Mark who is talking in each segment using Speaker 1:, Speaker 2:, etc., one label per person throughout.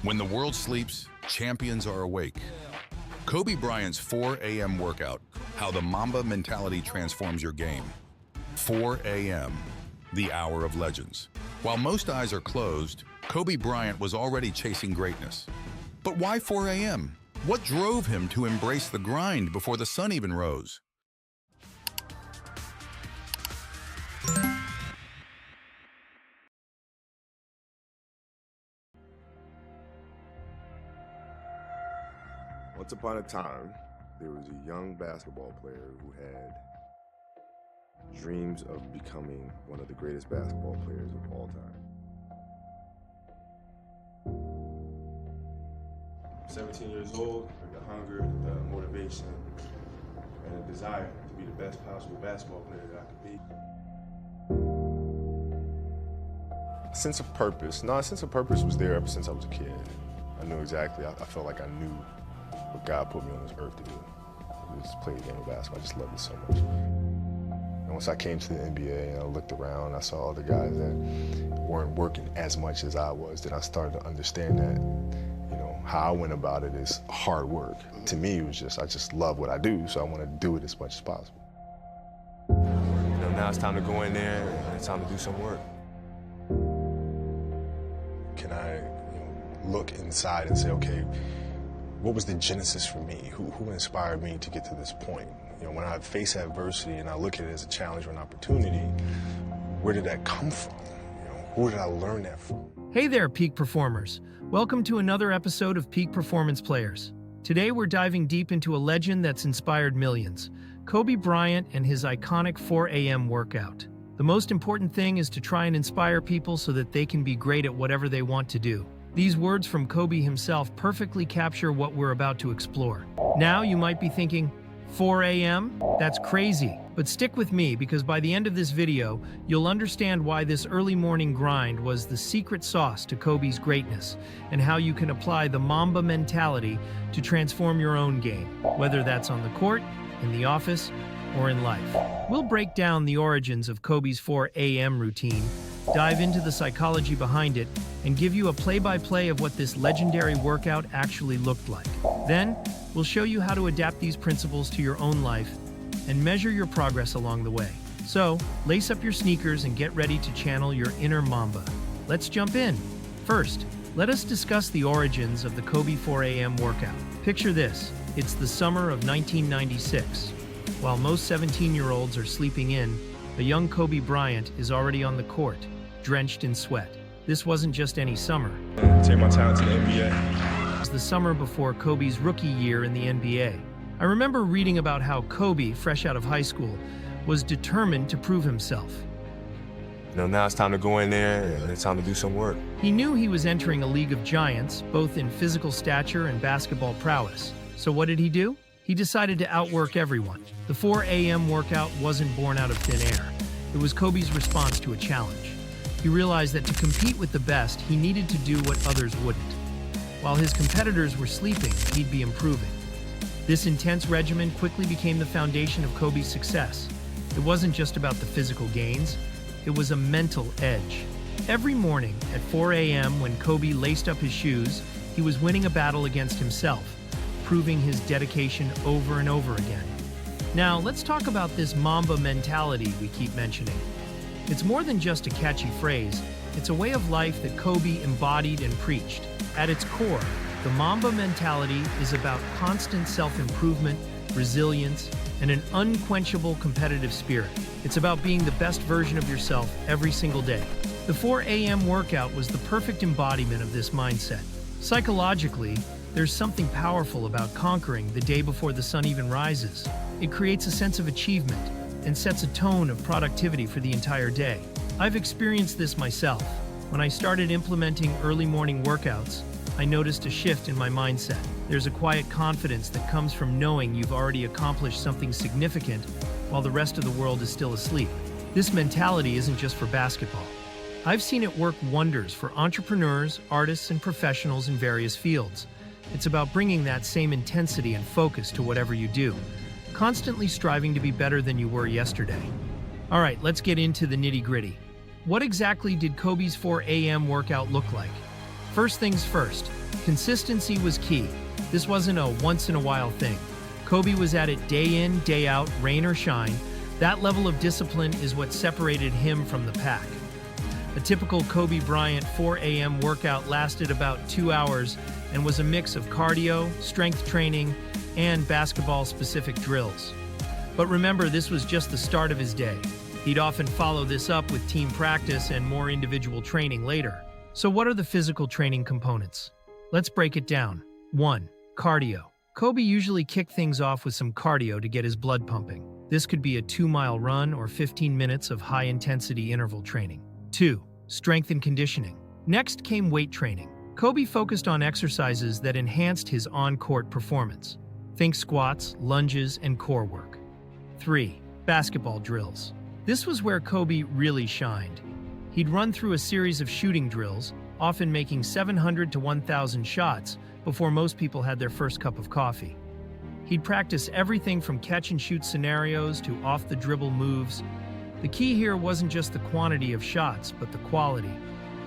Speaker 1: When the world sleeps, champions are awake. Kobe Bryant's 4 a.m. workout, how the Mamba mentality transforms your game. 4 a.m., the hour of legends. While most eyes are closed, Kobe Bryant was already chasing greatness. But why 4 a.m.? What drove him to embrace the grind before the sun even rose?
Speaker 2: Once upon a time, there was a young basketball player who had dreams of becoming one of the greatest basketball players of all time. 17 years old, with the hunger, the motivation, and the desire to be the best possible basketball player that I could be. A sense of purpose. No, a sense of purpose was there ever since I was a kid. I knew exactly, I felt like I knew what God put me on this earth to do. Just play the game of basketball. I just loved it so much. And once I came to the NBA and I looked around, I saw other guys that weren't working as much as I was. Then I started to understand that, how I went about it is hard work. To me, it was just, I just love what I do, so I want to do it as much as possible. Now it's time to go in there and it's time to do some work. Can I look inside and say, okay, what was the genesis for me? Who inspired me to get to this point? When I face adversity and I look at it as a challenge or an opportunity, where did that come from? Who did I learn that from?
Speaker 3: Hey there, peak performers. Welcome to another episode of Peak Performance Players. Today we're diving deep into a legend that's inspired millions, Kobe Bryant and his iconic 4 a.m. workout. The most important thing is to try and inspire people so that they can be great at whatever they want to do. These words from Kobe himself perfectly capture what we're about to explore. Now you might be thinking, 4 a.m.? That's crazy. But stick with me, because by the end of this video, you'll understand why this early morning grind was the secret sauce to Kobe's greatness, and how you can apply the Mamba mentality to transform your own game, whether that's on the court, in the office, or in life. We'll break down the origins of Kobe's 4 a.m. routine, dive into the psychology behind it, and give you a play-by-play of what this legendary workout actually looked like. Then, we'll show you how to adapt these principles to your own life and measure your progress along the way. So, lace up your sneakers and get ready to channel your inner Mamba. Let's jump in. First, let us discuss the origins of the Kobe 4 a.m. workout. Picture this. It's the summer of 1996. While most 17-year-olds are sleeping in, a young Kobe Bryant is already on the court, drenched in sweat. This wasn't just any summer.
Speaker 2: Take my talent to the NBA.
Speaker 3: It was the summer before Kobe's rookie year in the NBA. I remember reading about how Kobe, fresh out of high school, was determined to prove himself.
Speaker 2: Now it's time to go in there and it's time to do some work.
Speaker 3: He knew he was entering a league of giants, both in physical stature and basketball prowess. So what did he do? He decided to outwork everyone. The 4 a.m. workout wasn't born out of thin air. It was Kobe's response to a challenge. He realized that to compete with the best, he needed to do what others wouldn't. While his competitors were sleeping, he'd be improving. This intense regimen quickly became the foundation of Kobe's success. It wasn't just about the physical gains, it was a mental edge. Every morning at 4 a.m. when Kobe laced up his shoes, he was winning a battle against himself, proving his dedication over and over again. Now, let's talk about this Mamba mentality we keep mentioning. It's more than just a catchy phrase, it's a way of life that Kobe embodied and preached. At its core, the Mamba mentality is about constant self-improvement, resilience, and an unquenchable competitive spirit. It's about being the best version of yourself every single day. The 4 a.m. workout was the perfect embodiment of this mindset. Psychologically, there's something powerful about conquering the day before the sun even rises. It creates a sense of achievement and sets a tone of productivity for the entire day. I've experienced this myself. When I started implementing early morning workouts, I noticed a shift in my mindset. There's a quiet confidence that comes from knowing you've already accomplished something significant while the rest of the world is still asleep. This mentality isn't just for basketball. I've seen it work wonders for entrepreneurs, artists, and professionals in various fields. It's about bringing that same intensity and focus to whatever you do, constantly striving to be better than you were yesterday. All right, let's get into the nitty-gritty. What exactly did Kobe's 4 a.m. workout look like? First things first, consistency was key. This wasn't a once-in-a-while thing. Kobe was at it day in, day out, rain or shine. That level of discipline is what separated him from the pack. A typical Kobe Bryant 4 a.m. workout lasted about 2 hours and was a mix of cardio, strength training, and basketball-specific drills. But remember, this was just the start of his day. He'd often follow this up with team practice and more individual training later. So what are the physical training components? Let's break it down. 1. Cardio. Kobe usually kicked things off with some cardio to get his blood pumping. This could be a 2-mile run or 15 minutes of high-intensity interval training. 2. Strength and conditioning. Next came weight training. Kobe focused on exercises that enhanced his on-court performance. Think squats, lunges, and core work. 3. Basketball drills. This was where Kobe really shined. He'd run through a series of shooting drills, often making 700 to 1,000 shots before most people had their first cup of coffee. He'd practice everything from catch-and-shoot scenarios to off-the-dribble moves. The key here wasn't just the quantity of shots, but the quality.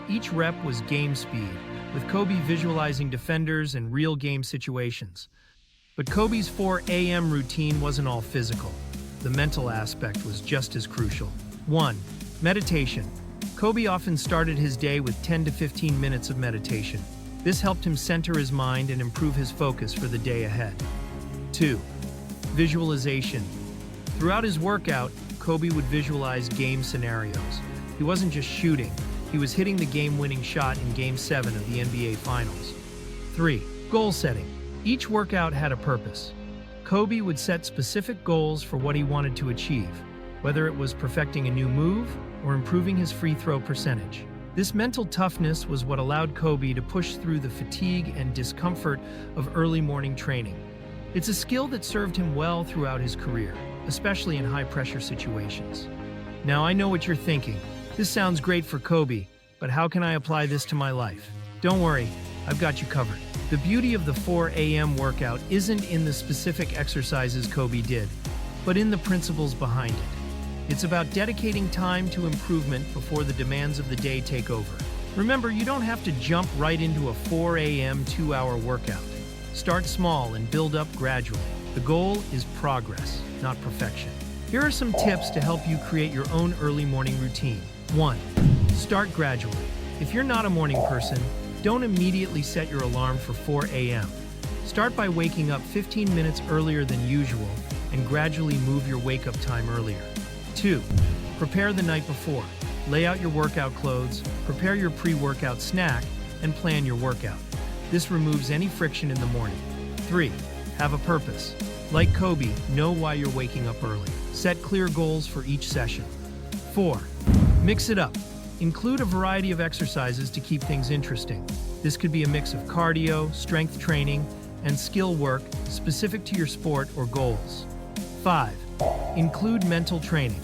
Speaker 3: Each rep was game speed, with Kobe visualizing defenders and real game situations. But Kobe's 4 a.m. routine wasn't all physical. The mental aspect was just as crucial. 1. Meditation. Kobe often started his day with 10 to 15 minutes of meditation. This helped him center his mind and improve his focus for the day ahead. 2. Visualization. Throughout his workout, Kobe would visualize game scenarios. He wasn't just shooting, he was hitting the game-winning shot in Game 7 of the NBA Finals. 3. Goal setting. Each workout had a purpose. Kobe would set specific goals for what he wanted to achieve, whether it was perfecting a new move or improving his free throw percentage. This mental toughness was what allowed Kobe to push through the fatigue and discomfort of early morning training. It's a skill that served him well throughout his career, especially in high-pressure situations. Now, I know what you're thinking. This sounds great for Kobe, but how can I apply this to my life? Don't worry, I've got you covered. The beauty of the 4 a.m. workout isn't in the specific exercises Kobe did, but in the principles behind it. It's about dedicating time to improvement before the demands of the day take over. Remember, you don't have to jump right into a 4 a.m. 2-hour workout. Start small and build up gradually. The goal is progress, not perfection. Here are some tips to help you create your own early morning routine. 1. Start gradually. If you're not a morning person, don't immediately set your alarm for 4 a.m. Start by waking up 15 minutes earlier than usual and gradually move your wake-up time earlier. 2. Prepare the night before. Lay out your workout clothes, prepare your pre-workout snack, and plan your workout. This removes any friction in the morning. 3. Have a purpose. Like Kobe, know why you're waking up early. Set clear goals for each session. 4. Mix it up. Include a variety of exercises to keep things interesting. This could be a mix of cardio, strength training, and skill work specific to your sport or goals. 5. Include mental training.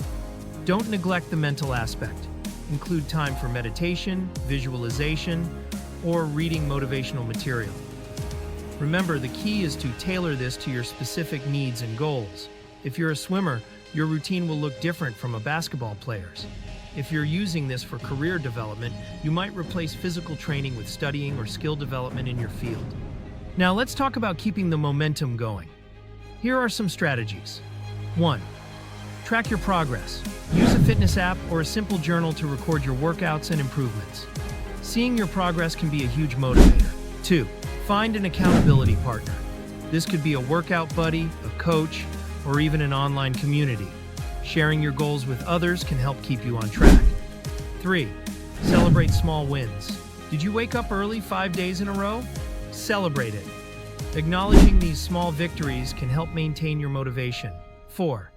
Speaker 3: Don't neglect the mental aspect. Include time for meditation, visualization, or reading motivational material. Remember, the key is to tailor this to your specific needs and goals. If you're a swimmer, your routine will look different from a basketball player's. If you're using this for career development, you might replace physical training with studying or skill development in your field. Now let's talk about keeping the momentum going. Here are some strategies. 1. Track your progress. Use a fitness app or a simple journal to record your workouts and improvements. Seeing your progress can be a huge motivator. 2. Find an accountability partner. This could be a workout buddy, a coach, or even an online community. Sharing your goals with others can help keep you on track. 3. Celebrate small wins. Did you wake up early 5 days in a row? Celebrate it. Acknowledging these small victories can help maintain your motivation. 4.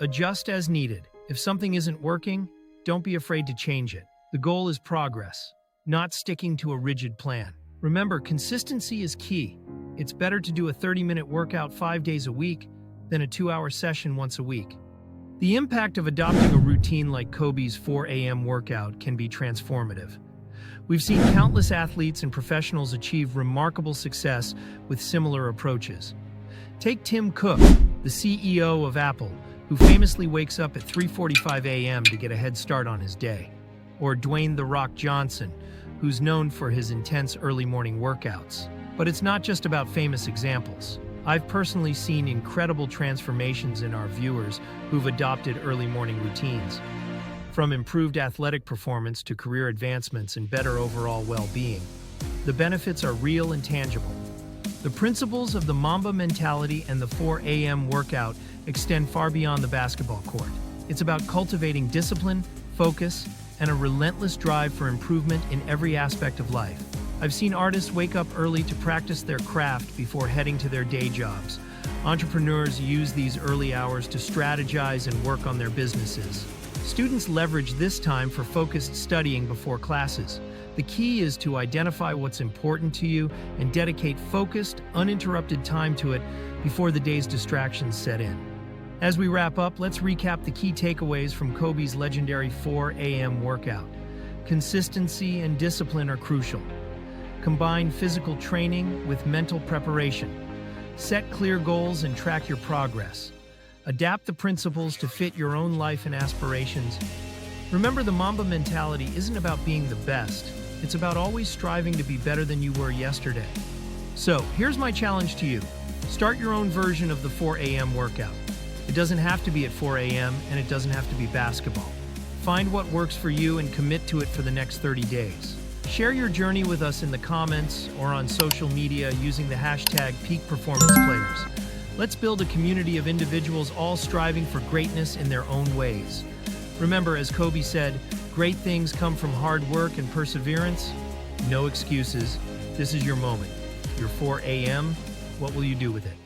Speaker 3: Adjust as needed. If something isn't working, don't be afraid to change it. The goal is progress, not sticking to a rigid plan. Remember, consistency is key. It's better to do a 30-minute workout 5 days a week than a 2-hour session once a week. The impact of adopting a routine like Kobe's 4 a.m. workout can be transformative. We've seen countless athletes and professionals achieve remarkable success with similar approaches. Take Tim Cook, the CEO of Apple, who famously wakes up at 3:45 a.m. to get a head start on his day. Or Dwayne "The Rock" Johnson, who's known for his intense early morning workouts. But it's not just about famous examples. I've personally seen incredible transformations in our viewers who've adopted early morning routines. From improved athletic performance to career advancements and better overall well-being, the benefits are real and tangible. The principles of the Mamba mentality and the 4 a.m. workout extend far beyond the basketball court. It's about cultivating discipline, focus, and a relentless drive for improvement in every aspect of life. I've seen artists wake up early to practice their craft before heading to their day jobs. Entrepreneurs use these early hours to strategize and work on their businesses. Students leverage this time for focused studying before classes. The key is to identify what's important to you and dedicate focused, uninterrupted time to it before the day's distractions set in. As we wrap up, let's recap the key takeaways from Kobe's legendary 4 a.m. workout. Consistency and discipline are crucial. Combine physical training with mental preparation. Set clear goals and track your progress. Adapt the principles to fit your own life and aspirations. Remember, the Mamba mentality isn't about being the best. It's about always striving to be better than you were yesterday. So, here's my challenge to you. Start your own version of the 4 a.m. workout. It doesn't have to be at 4 a.m. and it doesn't have to be basketball. Find what works for you and commit to it for the next 30 days. Share your journey with us in the comments or on social media using the hashtag #PeakPerformancePlayers. Let's build a community of individuals all striving for greatness in their own ways. Remember, as Kobe said, great things come from hard work and perseverance. No excuses. This is your moment. Your 4 a.m. What will you do with it?